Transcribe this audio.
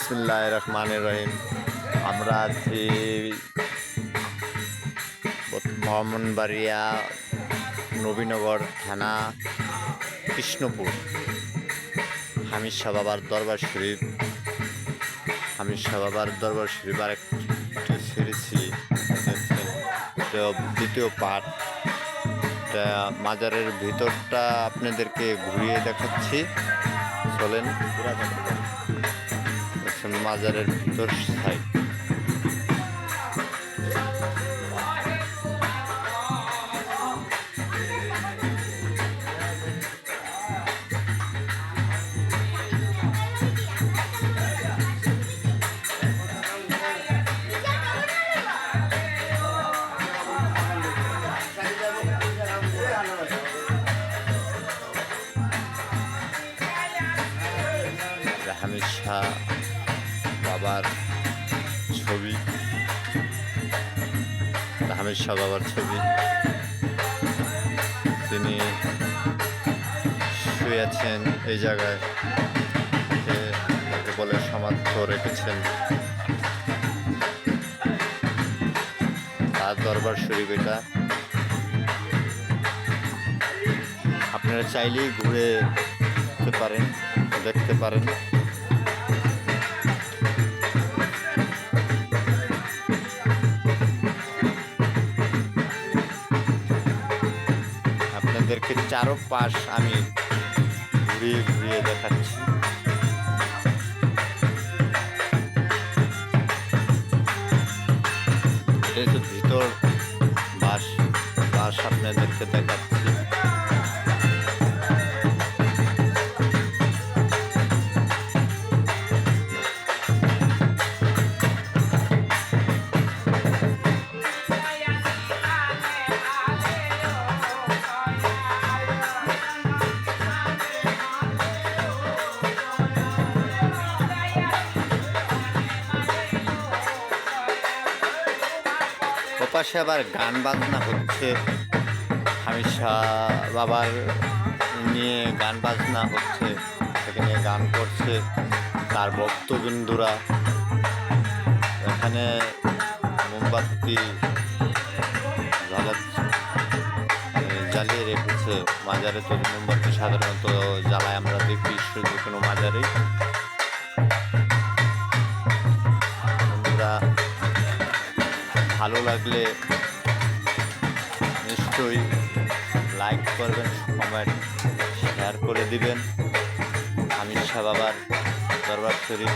বিসমিল্লাহির রহমানির রহিম। আমরা আছি ব্রাহ্মণবাড়িয়া নবীনগর থানা কৃষ্ণপুর হামিদ শাহ বাবার দরবার শরীফ। হামিদ শাহ বাবার দরবার শরীফ আর একটু ছেড়েছি, দ্বিতীয় পার্ট। মাজারের ভিতরটা আপনাদেরকে ঘুরিয়ে দেখাচ্ছি, চলেন। মাজারের ভিতর সাইড হামিদ শাহ বাবার ছবি, হামিদ শাহ বাবার ছবি। তিনি শুয়ে আছেন এই জায়গায়, তাকে বলে সমাধি রেখেছেন। তার দরবার শরীফ এটা। আপনারা চাইলেই ঘুরে পারেন, দেখতে পারেন। আপনাদেরকে চারপাশ আমি ঘুরিয়ে ঘুরিয়ে দেখাচ্ছি। এটা তো ভিতর বাস আপনাদেরকে দেখাচ্ছি। ওপাশে আবার গান বাজনা হচ্ছে, হামিদ শাহ বাবার নিয়ে গান বাজনা হচ্ছে, সেখানে গান করছে তার ভক্তবিন্দুরা। এখানে মোমবাতি জ্বালিয়ে রেখেছে। মাজারে তো মোমবাতি সাধারণত জ্বালায়, আমরা দেখি যে কোনো মাজারেই। ভালো লাগলে নিশ্চয়ই লাইক করবেন, কমেন্ট শেয়ার করে দিবেন। হামিদ শাহ বাবার দরবার শরীফ।